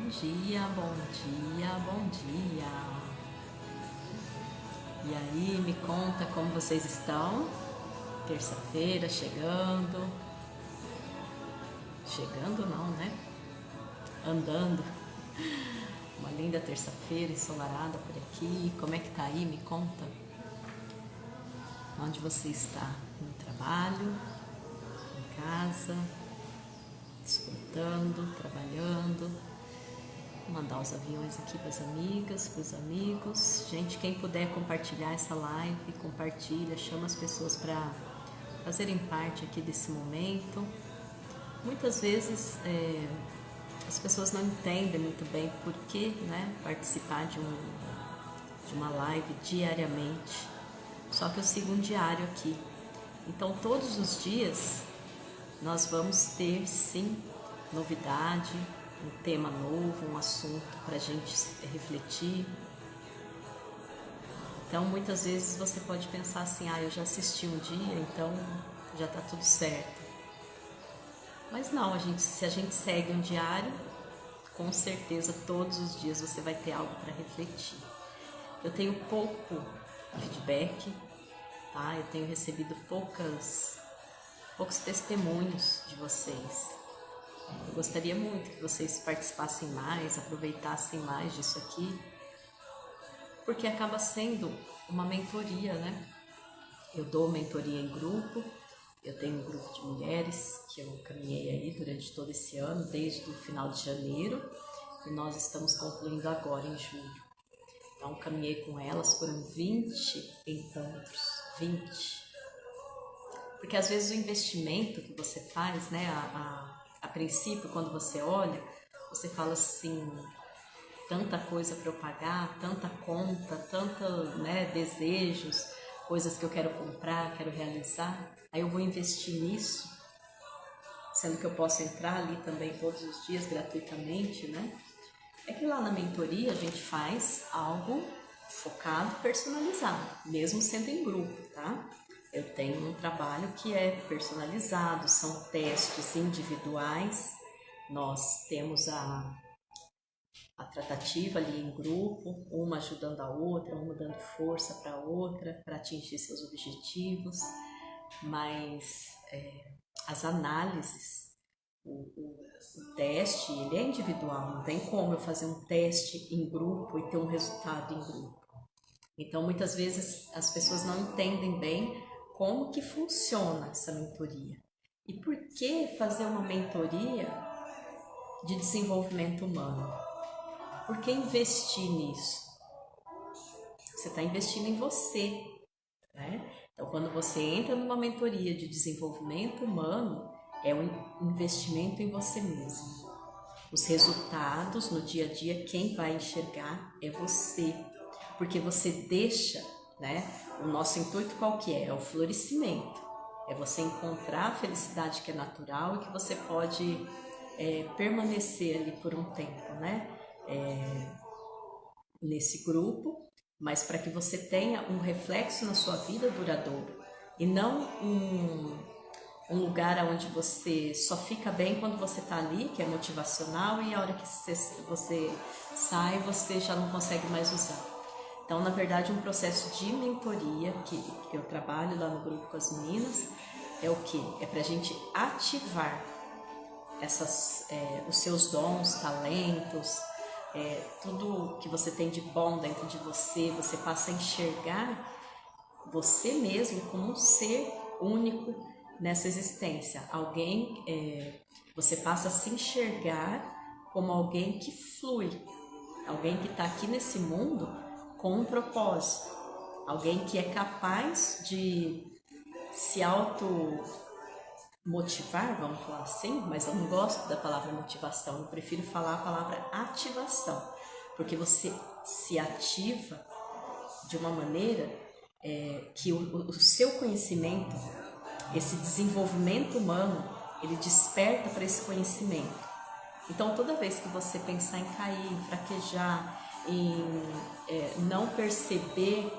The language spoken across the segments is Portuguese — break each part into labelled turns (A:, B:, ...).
A: dia, bom dia, bom dia. E aí, me conta como vocês estão? Terça-feira chegando. Chegando não, né? Andando. Uma linda terça-feira ensolarada por aqui. Como é que tá aí? Me conta. Onde você está? No trabalho? Em casa? Desfrutando, trabalhando? Vou mandar os aviões aqui para as amigas, para os amigos. Gente, quem puder compartilhar essa live, compartilha, chama as pessoas para fazerem parte aqui desse momento. Muitas vezes as pessoas não entendem muito bem por que, né, participar de uma live diariamente. Só que eu sigo um diário aqui. Então todos os dias nós vamos ter sim novidade, um tema novo, um assunto para a gente refletir. Então muitas vezes você pode pensar assim, eu já assisti um dia, então já está tudo certo. Mas não, se a gente segue um diário, com certeza todos os dias você vai ter algo para refletir. Eu tenho pouco feedback, tá? Eu tenho recebido poucos testemunhos de vocês. Eu gostaria muito que vocês participassem mais, aproveitassem mais disso aqui, porque acaba sendo uma mentoria, né? Eu dou mentoria em grupo, eu tenho um grupo de mulheres que eu caminhei aí durante todo esse ano, desde o final de janeiro, e nós estamos concluindo agora em julho. Então, caminhei com elas, foram 20 encontros, 20. Porque às vezes o investimento que você faz, né, a princípio, quando você olha, você fala assim, tanta coisa para eu pagar, tanta conta, desejos, coisas que eu quero comprar, quero realizar, aí eu vou investir nisso, sendo que eu posso entrar ali também todos os dias gratuitamente, né? É que lá na mentoria a gente faz algo focado, personalizado, mesmo sendo em grupo, tá? Eu tenho um trabalho que é personalizado, são testes individuais, nós temos a tratativa ali em grupo, uma ajudando a outra, uma dando força para a outra, para atingir seus objetivos, mas as análises, o teste, ele é individual, não tem como eu fazer um teste em grupo e ter um resultado em grupo. Então, muitas vezes as pessoas não entendem bem como que funciona essa mentoria. E por que fazer uma mentoria de desenvolvimento humano? Por que investir nisso? Você está investindo em você, né? Então, quando você entra numa mentoria de desenvolvimento humano, é um investimento em você mesmo. Os resultados no dia a dia, quem vai enxergar é você, porque você deixa, né? O nosso intuito qual que é? É o florescimento, é você encontrar a felicidade que é natural e que você pode permanecer ali por um tempo, né? Nesse grupo, mas para que você tenha um reflexo na sua vida duradouro e não um lugar onde você só fica bem quando você está ali, que é motivacional, e a hora que você sai, você já não consegue mais usar. Então, na verdade, um processo de mentoria que eu trabalho lá no grupo com as meninas é o quê? É para a gente ativar os seus dons, talentos, tudo que você tem de bom dentro de você, você passa a enxergar você mesmo como um ser único nessa existência. Você passa a se enxergar como alguém que flui, alguém que está aqui nesse mundo com um propósito, alguém que é capaz de se motivar, vamos falar assim, mas eu não gosto da palavra motivação, eu prefiro falar a palavra ativação, porque você se ativa de uma maneira que o seu conhecimento, esse desenvolvimento humano, ele desperta para esse conhecimento. Então, toda vez que você pensar em cair, em fraquejar, em não perceber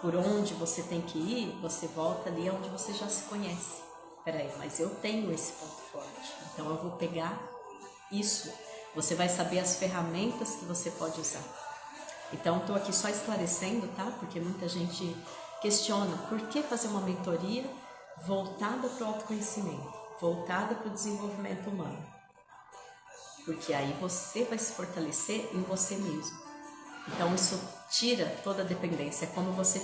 A: por onde você tem que ir, você volta ali onde você já se conhece. Peraí, mas eu tenho esse ponto forte, então eu vou pegar isso Você vai saber as ferramentas que você pode usar. Então, estou aqui só esclarecendo, tá? Porque muita gente questiona por que fazer uma mentoria voltada para o autoconhecimento, voltada para o desenvolvimento humano. Porque aí você vai se fortalecer em você mesmo. Então, isso tira toda a dependência. É como você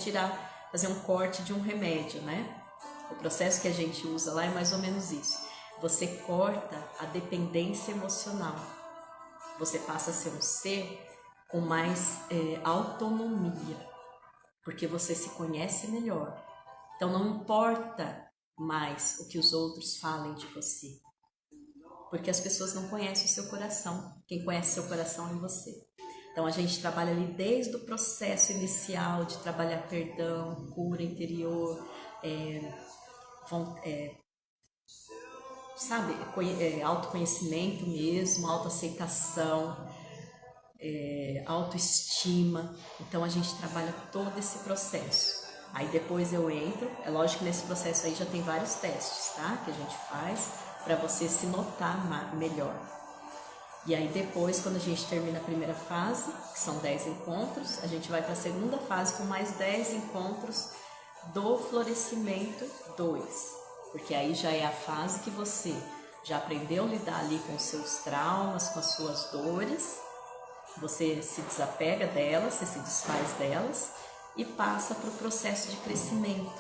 A: fazer um corte de um remédio, né? O processo que a gente usa lá é mais ou menos isso. Você corta a dependência emocional. Você passa a ser um ser com mais autonomia, porque você se conhece melhor. Então não importa mais o que os outros falem de você, porque as pessoas não conhecem o seu coração. Quem conhece seu coração é você. Então a gente trabalha ali desde o processo inicial de trabalhar perdão, cura interior, autoconhecimento mesmo, autoaceitação, autoestima. Então a gente trabalha todo esse processo. Aí depois eu entro, é lógico que nesse processo aí já tem vários testes, tá? Que a gente faz para você se notar melhor. E aí depois, quando a gente termina a primeira fase, que são 10 encontros, a gente vai para a segunda fase com mais 10 encontros do florescimento 2. Porque aí já é a fase que você já aprendeu a lidar ali com os seus traumas, com as suas dores. Você se desapega delas, você se desfaz delas e passa para o processo de crescimento.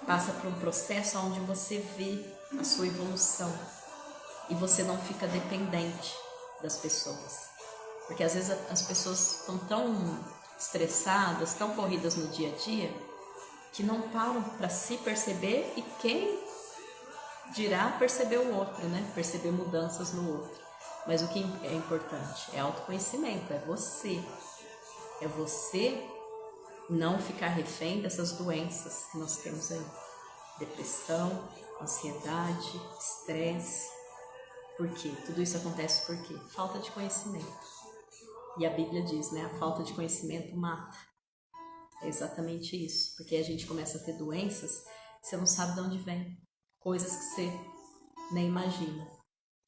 A: Passa para um processo onde você vê a sua evolução e você não fica dependente das pessoas. Porque às vezes as pessoas estão tão estressadas, tão corridas no dia a dia, que não param para se perceber e quem dirá perceber o outro, né? Perceber mudanças no outro. Mas o que é importante é autoconhecimento, é você. É você não ficar refém dessas doenças que nós temos aí. Depressão, ansiedade, estresse. Por quê? Tudo isso acontece por quê? Falta de conhecimento. E a Bíblia diz, né? A falta de conhecimento mata. É exatamente isso. Porque a gente começa a ter doenças que você não sabe de onde vem. Coisas que você nem imagina,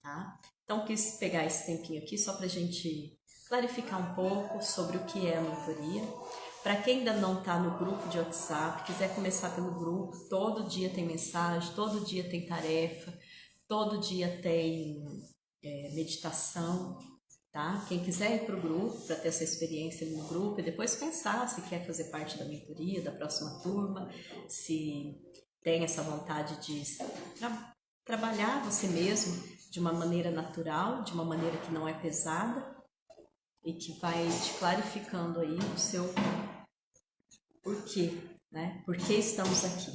A: tá? Então, quis pegar esse tempinho aqui só para a gente clarificar um pouco sobre o que é a mentoria. Para quem ainda não está no grupo de WhatsApp, quiser começar pelo grupo, todo dia tem mensagem, todo dia tem tarefa, todo dia tem meditação, tá? Quem quiser ir para o grupo, para ter essa experiência ali no grupo e depois pensar se quer fazer parte da mentoria, da próxima turma, se tem essa vontade de trabalhar você mesmo de uma maneira natural, de uma maneira que não é pesada e que vai te clarificando aí o seu porquê, né? Por que estamos aqui?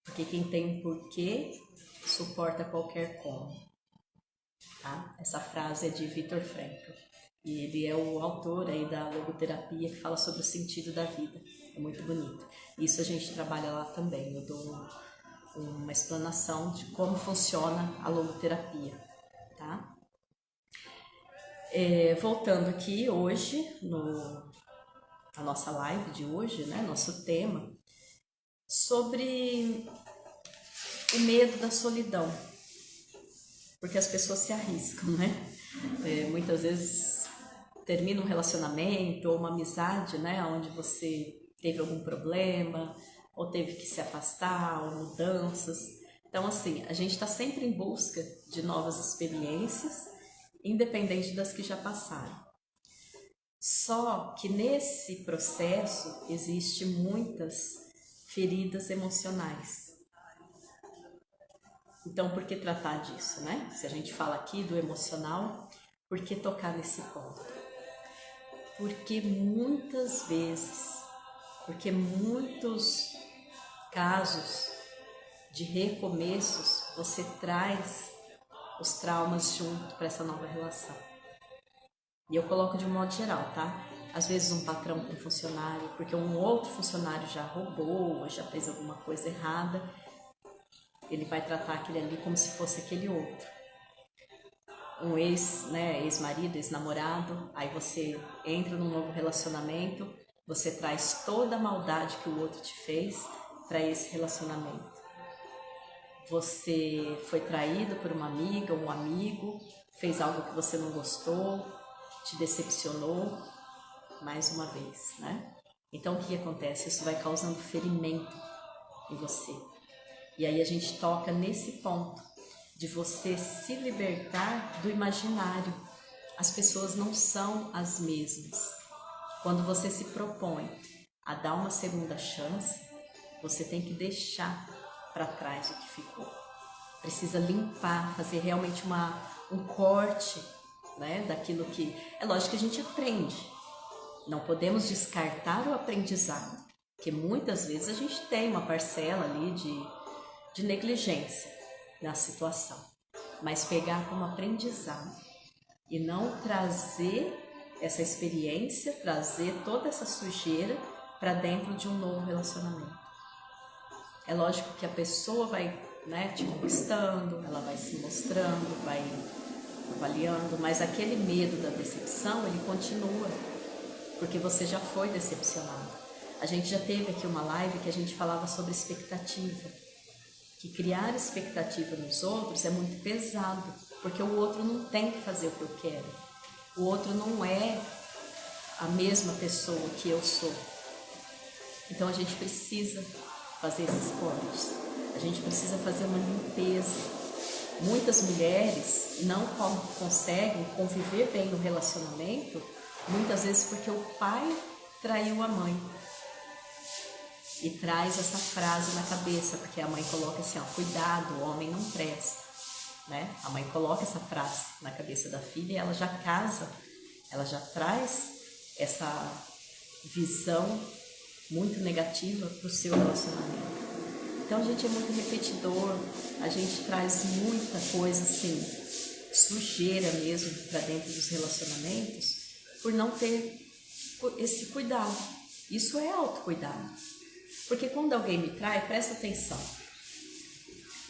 A: Porque quem tem um porquê suporta qualquer como, tá? Essa frase é de Viktor Frankl e ele é o autor aí da logoterapia que fala sobre o sentido da vida. É muito bonito. Isso a gente trabalha lá também. Eu dou uma explanação de como funciona a logoterapia, tá? Voltando aqui hoje, na nossa live de hoje, né? Nosso tema, sobre o medo da solidão, porque as pessoas se arriscam, né? Muitas vezes termina um relacionamento ou uma amizade, né? Onde você teve algum problema, ou teve que se afastar, ou mudanças. Então, assim, a gente está sempre em busca de novas experiências, independente das que já passaram. Só que nesse processo existe muitas feridas emocionais. Então, por que tratar disso, né? Se a gente fala aqui do emocional, por que tocar nesse ponto? Porque muitas vezes, porque muitos casos de recomeços, você traz os traumas junto para essa nova relação. E eu coloco de um modo geral, tá? Às vezes um patrão com um funcionário, porque um outro funcionário já roubou, ou já fez alguma coisa errada, ele vai tratar aquele ali como se fosse aquele outro. Um ex-marido, ex-namorado, aí você entra num novo relacionamento, você traz toda a maldade que o outro te fez para esse relacionamento. Você foi traído por uma amiga ou um amigo, fez algo que você não gostou, te decepcionou, mais uma vez, né? Então o que acontece? Isso vai causando ferimento em você. E aí a gente toca nesse ponto de você se libertar do imaginário. As pessoas não são as mesmas. Quando você se propõe a dar uma segunda chance, você tem que deixar para trás o que ficou. Precisa limpar, fazer realmente um corte, né, daquilo que... É lógico que a gente aprende. Não podemos descartar o aprendizado, porque muitas vezes a gente tem uma parcela ali de negligência na situação. Mas pegar como aprendizado e não trazer essa experiência, trazer toda essa sujeira para dentro de um novo relacionamento. É lógico que a pessoa vai, né, te conquistando, ela vai se mostrando, vai avaliando, mas aquele medo da decepção, ele continua, porque você já foi decepcionado. A gente já teve aqui uma live que a gente falava sobre expectativa, que criar expectativa nos outros é muito pesado, porque o outro não tem que fazer o que eu quero, o outro não é a mesma pessoa que eu sou. Então a gente precisa fazer esses cortes, a gente precisa fazer uma limpeza. Muitas mulheres não conseguem conviver bem no relacionamento, muitas vezes porque o pai traiu a mãe. E traz essa frase na cabeça, porque a mãe coloca assim, ó, cuidado, o homem não presta, né? A mãe coloca essa frase na cabeça da filha e ela já casa, ela já traz essa visão muito negativa para o seu relacionamento. Então a gente é muito repetidor, a gente traz muita coisa assim, sujeira mesmo para dentro dos relacionamentos, por não ter esse cuidado. Isso é autocuidado. Porque quando alguém me trai, presta atenção.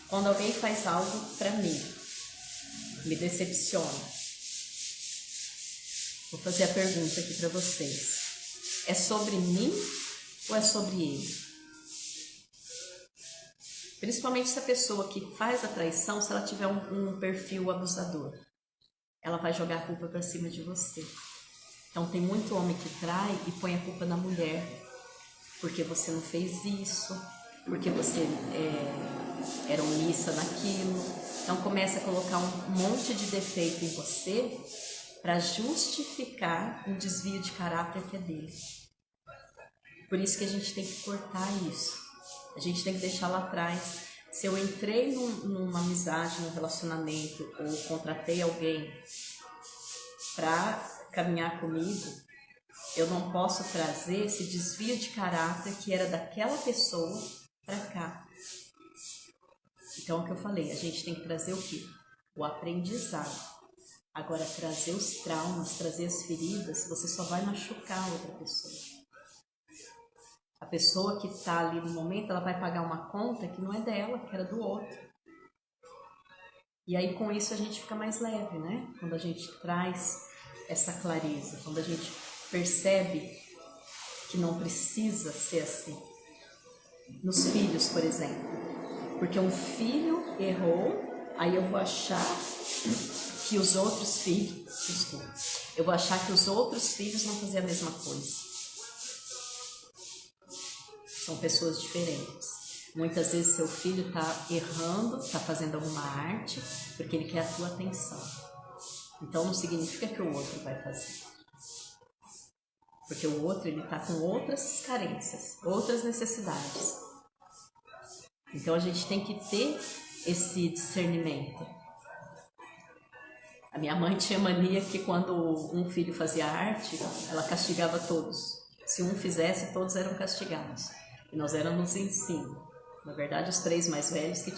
A: Quando alguém faz algo para mim, me decepciona. Vou fazer a pergunta aqui para vocês. É sobre mim ou é sobre ele? Principalmente se a pessoa que faz a traição, se ela tiver um perfil abusador, ela vai jogar a culpa para cima de você. Então tem muito homem que trai e põe a culpa na mulher. Porque você não fez isso, porque você era omissa naquilo. Então começa a colocar um monte de defeito em você para justificar um desvio de caráter que é dele. Por isso que a gente tem que cortar isso. A gente tem que deixar lá atrás. Se eu entrei numa amizade, num relacionamento, ou contratei alguém para caminhar comigo, eu não posso trazer esse desvio de caráter que era daquela pessoa para cá. Então, é o que eu falei, a gente tem que trazer o quê? O aprendizado. Agora, trazer os traumas, trazer as feridas, você só vai machucar a outra pessoa. A pessoa que está ali no momento, ela vai pagar uma conta que não é dela, que era do outro. E aí, com isso, a gente fica mais leve, né? Quando a gente traz essa clareza, quando a gente percebe que não precisa ser assim. Nos filhos, por exemplo. Porque um filho errou, aí eu vou achar que os outros filhos... Desculpa. Eu vou achar que os outros filhos vão fazer a mesma coisa. São pessoas diferentes. Muitas vezes seu filho está errando, está fazendo alguma arte, porque ele quer a tua atenção. Então não significa que o outro vai fazer. Porque o outro, ele está com outras carências, outras necessidades. Então a gente tem que ter esse discernimento. A minha mãe tinha mania que quando um filho fazia arte, ela castigava todos. Se um fizesse, todos eram castigados. E nós éramos em 5. Na verdade, os 3 mais velhos que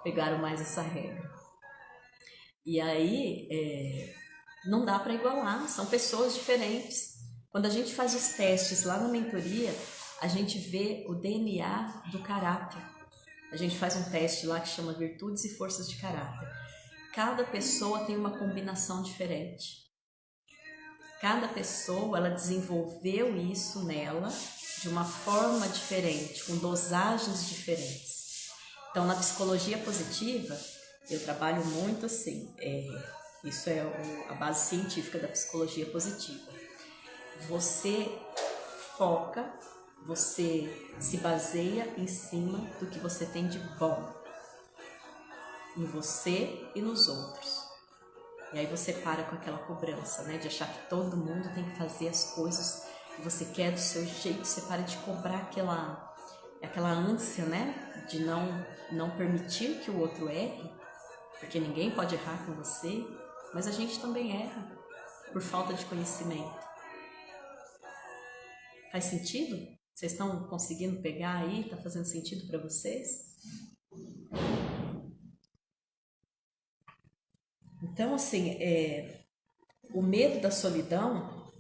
A: pegaram mais essa regra. E aí, não dá para igualar, são pessoas diferentes. Quando a gente faz os testes lá na mentoria, a gente vê o DNA do caráter. A gente faz um teste lá que chama Virtudes e Forças de Caráter. Cada pessoa tem uma combinação diferente. Cada pessoa, ela desenvolveu isso nela de uma forma diferente, com dosagens diferentes. Então, na psicologia positiva, Eu trabalho muito assim, isso é a base científica da psicologia positiva. Você foca, você se baseia em cima do que você tem de bom em você e nos outros. E aí você para com aquela cobrança, né, de achar que todo mundo tem que fazer as coisas que você quer do seu jeito. Você para de cobrar aquela ânsia, né, de não permitir que o outro erre, porque ninguém pode errar com você, mas a gente também erra por falta de conhecimento. Faz sentido? Vocês estão conseguindo pegar aí? Está fazendo sentido para vocês? Então, assim, o medo da solidão,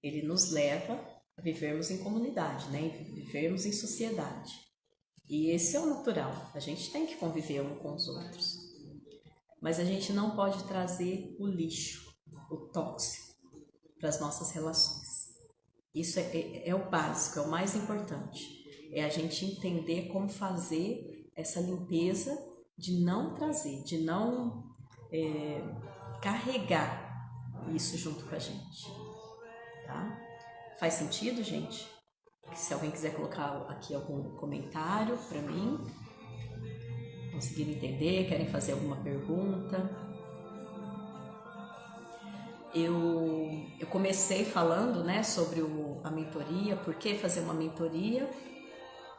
A: ele nos leva a vivermos em comunidade, né? Vivermos em sociedade. E esse é o natural, a gente tem que conviver um com os outros. Mas a gente não pode trazer o lixo, o tóxico, para as nossas relações. Isso é o básico, é o mais importante. É a gente entender como fazer essa limpeza de não trazer, de não carregar isso junto com a gente. Tá? Faz sentido, gente? Se alguém quiser colocar aqui algum comentário para mim, conseguiram entender, querem fazer alguma pergunta. Eu comecei falando, né, sobre a mentoria. Por que fazer uma mentoria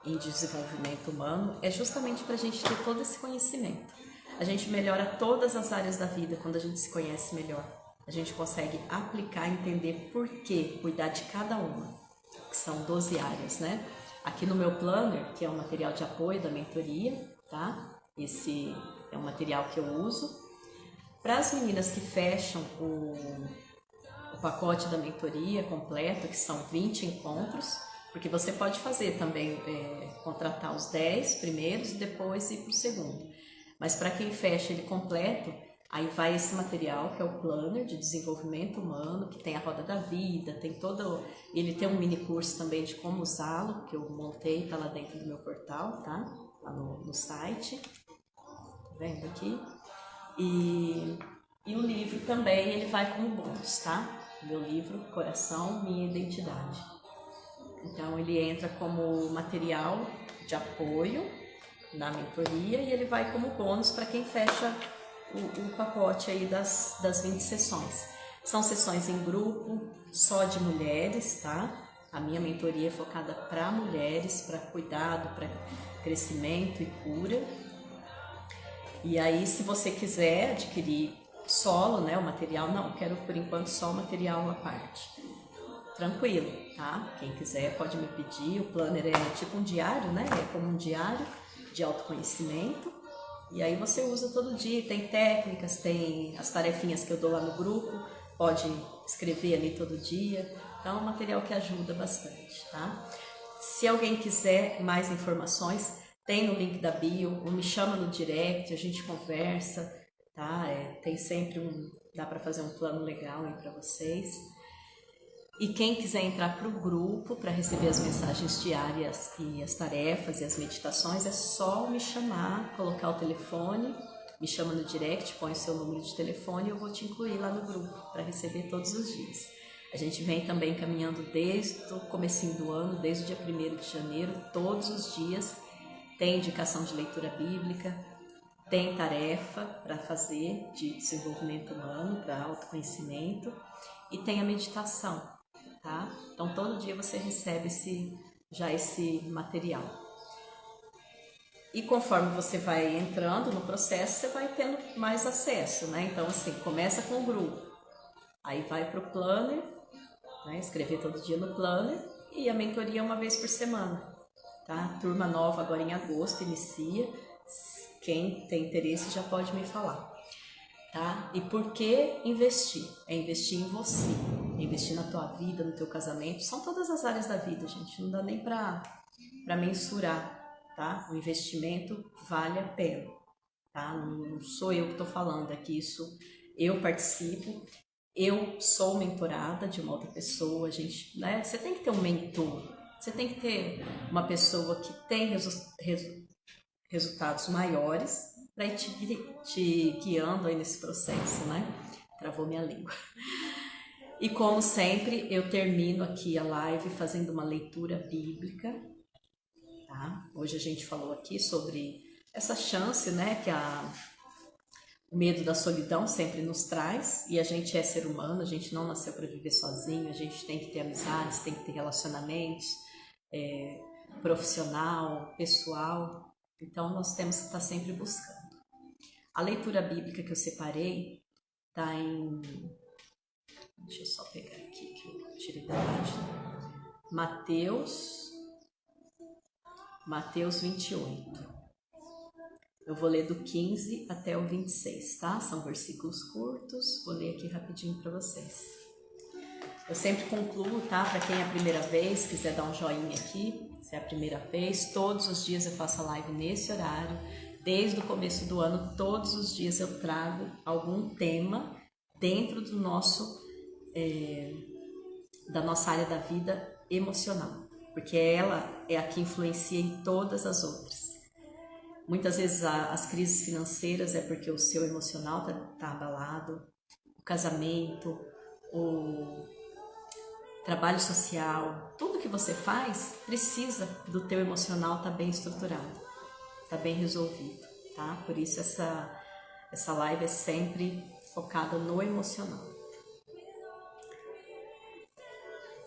A: em desenvolvimento humano? É justamente para a gente ter todo esse conhecimento. A gente melhora todas as áreas da vida quando a gente se conhece melhor. A gente consegue aplicar, entender por que cuidar de cada uma, que são 12 áreas, né? Aqui no meu planner, que é um material de apoio da mentoria, tá? Esse é um material que eu uso. Para as meninas que fecham o pacote da mentoria completo, que são 20 encontros, porque você pode fazer também, contratar os 10 primeiros e depois ir para o segundo. Mas para quem fecha ele completo, aí vai esse material, que é o planner de desenvolvimento humano, que tem a roda da vida, tem ele tem um mini curso também de como usá-lo, que eu montei, tá lá dentro do meu portal, tá? Lá no site. Tá vendo aqui? E o livro também, ele vai como bônus, tá? Meu livro, Coração, Minha Identidade. Então, ele entra como material de apoio na mentoria e ele vai como bônus para quem fecha o pacote aí das 20 sessões. São sessões em grupo, só de mulheres, tá? A minha mentoria é focada para mulheres, para cuidado, para crescimento e cura. E aí, se você quiser adquirir solo, né, o material, não, quero por enquanto só o material à parte. Tranquilo, tá? Quem quiser pode me pedir. O planner é tipo um diário, né? É como um diário de autoconhecimento. E aí você usa todo dia, tem técnicas, tem as tarefinhas que eu dou lá no grupo, pode escrever ali todo dia. Então é um material que ajuda bastante, tá? Se alguém quiser mais informações, tem no link da bio, ou me chama no direct, a gente conversa, tá? Tem sempre dá para fazer um plano legal aí para vocês. E quem quiser entrar para o grupo para receber as mensagens diárias e as tarefas e as meditações, é só me chamar, colocar o telefone, me chama no direct, põe o seu número de telefone e eu vou te incluir lá no grupo para receber todos os dias. A gente vem também caminhando desde o comecinho do ano, desde o dia 1º de janeiro, todos os dias. Tem indicação de leitura bíblica, tem tarefa para fazer de desenvolvimento humano, para autoconhecimento e tem a meditação, tá? Então todo dia você recebe esse material. E conforme você vai entrando no processo, você vai tendo mais acesso, né? Então assim, começa com o grupo, aí vai para o planner, né? Escrever todo dia no planner e a mentoria uma vez por semana. Tá? Turma nova agora em agosto inicia. Quem tem interesse já pode me falar. Tá? E por que investir? É investir em você, é investir na tua vida, no teu casamento. São todas as áreas da vida, gente. Não dá nem para mensurar. Tá? O investimento vale a pena. Tá? Não sou eu que estou falando aqui, isso eu participo. Eu sou mentorada de uma outra pessoa. Gente, né? Você tem que ter um mentor. Você tem que ter uma pessoa que tem resultados maiores, para ir te guiando aí nesse processo, né? Travou minha língua. E como sempre, eu termino aqui a live fazendo uma leitura bíblica, tá? Hoje a gente falou aqui sobre essa chance, né, que o medo da solidão sempre nos traz, e a gente é ser humano, a gente não nasceu para viver sozinho, a gente tem que ter amizades, tem que ter relacionamentos, profissional, pessoal, então nós temos que estar sempre buscando. A leitura bíblica que eu separei está em... Deixa eu só pegar aqui que eu tirei da página. Mateus 28. Eu vou ler do 15 até o 26, tá? São versículos curtos, vou ler aqui rapidinho para vocês. Eu sempre concluo, tá? Para quem é a primeira vez, quiser dar um joinha aqui, se é a primeira vez, todos os dias eu faço a live nesse horário. Desde o começo do ano, todos os dias eu trago algum tema dentro do da nossa área da vida emocional, porque ela é a que influencia em todas as outras. Muitas vezes as crises financeiras é porque o seu emocional tá abalado, o casamento, o trabalho social, tudo que você faz precisa do teu emocional estar bem estruturado, tá bem resolvido, tá? Por isso essa live é sempre focada no emocional.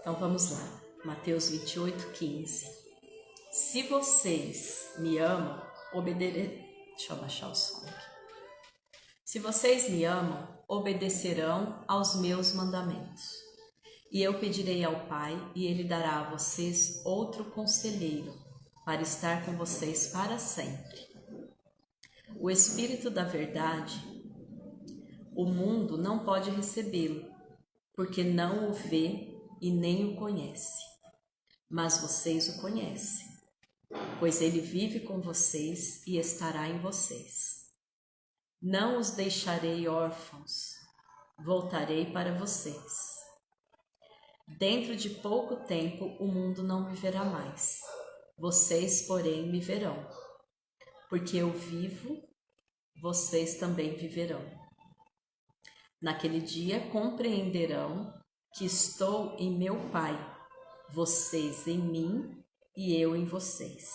A: Então vamos lá, Mateus 28, 15. Se vocês me amam, deixa eu abaixar o som aqui. Se vocês me amam, obedecerão aos meus mandamentos. E eu pedirei ao Pai, e Ele dará a vocês outro conselheiro, para estar com vocês para sempre. O Espírito da Verdade, o mundo não pode recebê-lo, porque não o vê e nem o conhece. Mas vocês o conhecem, pois ele vive com vocês e estará em vocês. Não os deixarei órfãos, voltarei para vocês. Dentro de pouco tempo o mundo não me verá mais, vocês, porém, me verão. Porque eu vivo, vocês também viverão. Naquele dia compreenderão que estou em meu Pai, vocês em mim e eu em vocês.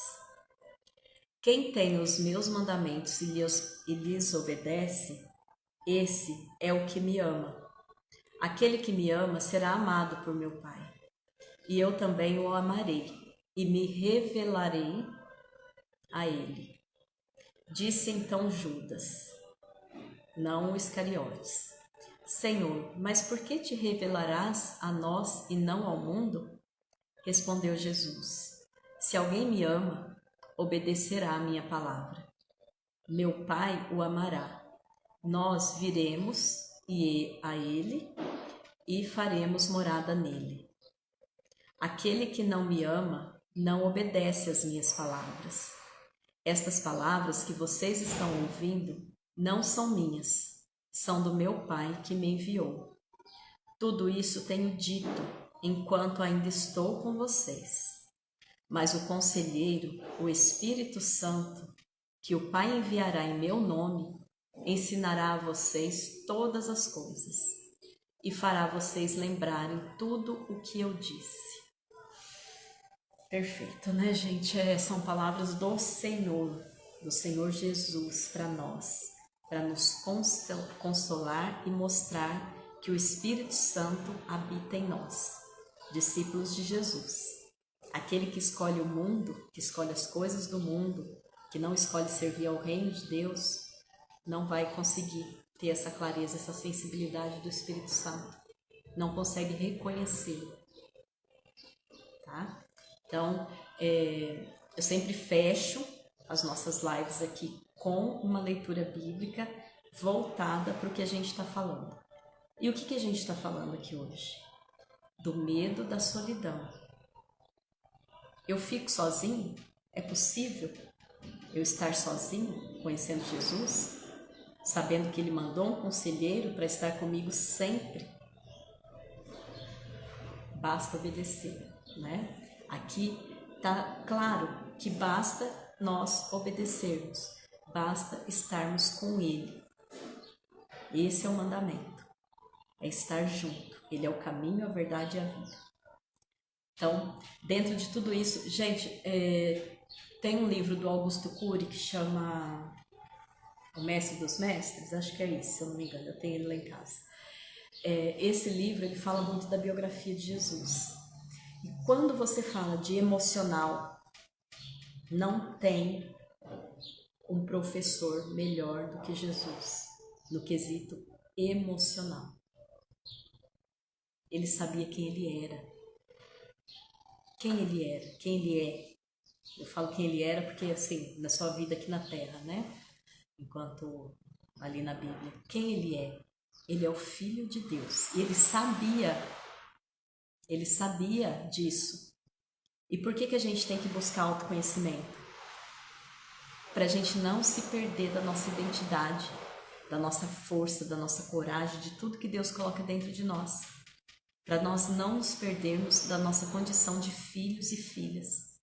A: Quem tem os meus mandamentos e lhes obedece, esse é o que me ama. Aquele que me ama será amado por meu Pai, e eu também o amarei e me revelarei a ele. Disse então Judas, não o Iscariotes: Senhor, mas por que te revelarás a nós e não ao mundo? Respondeu Jesus: Se alguém me ama, obedecerá a minha palavra. Meu Pai o amará. Nós viremos a ele e faremos morada nele. Aquele que não me ama não obedece às minhas palavras. Estas palavras que vocês estão ouvindo não são minhas, são do meu Pai que me enviou. Tudo isso tenho dito enquanto ainda estou com vocês. Mas o Conselheiro, o Espírito Santo, que o Pai enviará em meu nome, ensinará a vocês todas as coisas e fará vocês lembrarem tudo o que eu disse. Perfeito, né, gente? São palavras do Senhor Jesus para nós, para nos consolar e mostrar que o Espírito Santo habita em nós, discípulos de Jesus. Aquele que escolhe o mundo, que escolhe as coisas do mundo, que não escolhe servir ao reino de Deus, não vai conseguir ter essa clareza, essa sensibilidade do Espírito Santo. Não consegue reconhecê-lo, tá? Então, eu sempre fecho as nossas lives aqui com uma leitura bíblica voltada para o que a gente está falando. E o que a gente está falando aqui hoje? Do medo da solidão. Eu fico sozinho? É possível eu estar sozinho, conhecendo Jesus, sabendo que Ele mandou um conselheiro para estar comigo sempre? Basta obedecer, né? Aqui está claro que basta nós obedecermos. basta estarmos com Ele. Esse é o mandamento, é estar junto. Ele é o caminho, a verdade e a vida. Então, dentro de tudo isso, gente, tem um livro do Augusto Cury que chama O Mestre dos Mestres, acho que é isso, se eu não me engano, eu tenho ele lá em casa. Esse livro, ele fala muito da biografia de Jesus. E quando você fala de emocional, não tem um professor melhor do que Jesus no quesito emocional. Ele sabia quem ele era. Quem ele era, quem ele é. Eu falo quem ele era porque, assim, na sua vida aqui na Terra, né? Enquanto ali na Bíblia. Quem ele é? Ele é o Filho de Deus. E ele sabia disso. E por que a gente tem que buscar autoconhecimento? Para a gente não se perder da nossa identidade, da nossa força, da nossa coragem, de tudo que Deus coloca dentro de nós. Para nós não nos perdermos da nossa condição de filhos e filhas.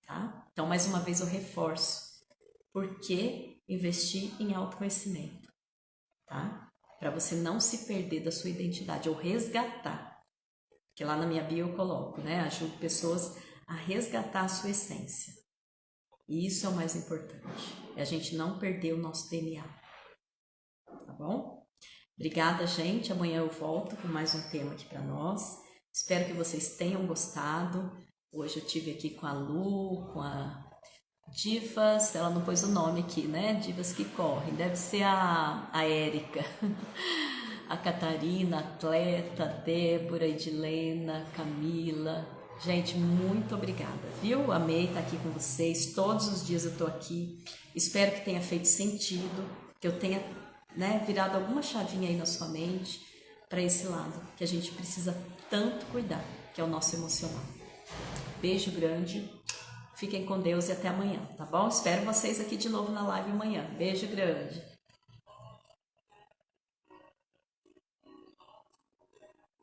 A: Tá? Então, mais uma vez eu reforço. Por que investir em autoconhecimento? Tá? Para você não se perder da sua identidade, ou resgatar. Que lá na minha bio eu coloco, né? Ajudo pessoas a resgatar a sua essência. E isso é o mais importante. É a gente não perder o nosso DNA. Tá bom? Obrigada, gente. Amanhã eu volto com mais um tema aqui para nós. Espero que vocês tenham gostado. Hoje eu tive aqui com a Lu, com a Divas. Ela não pôs o nome aqui, né? Divas que correm. Deve ser a Érica. A Catarina, a Atleta, a Débora, a Edilena, Camila. Gente, muito obrigada, viu? Amei estar aqui com vocês. Todos os dias eu tô aqui. Espero que tenha feito sentido, que eu tenha, né, virado alguma chavinha aí na sua mente para esse lado que a gente precisa tanto cuidar, que é o nosso emocional. Beijo grande, fiquem com Deus e até amanhã, tá bom? Espero vocês aqui de novo na live amanhã. Beijo grande.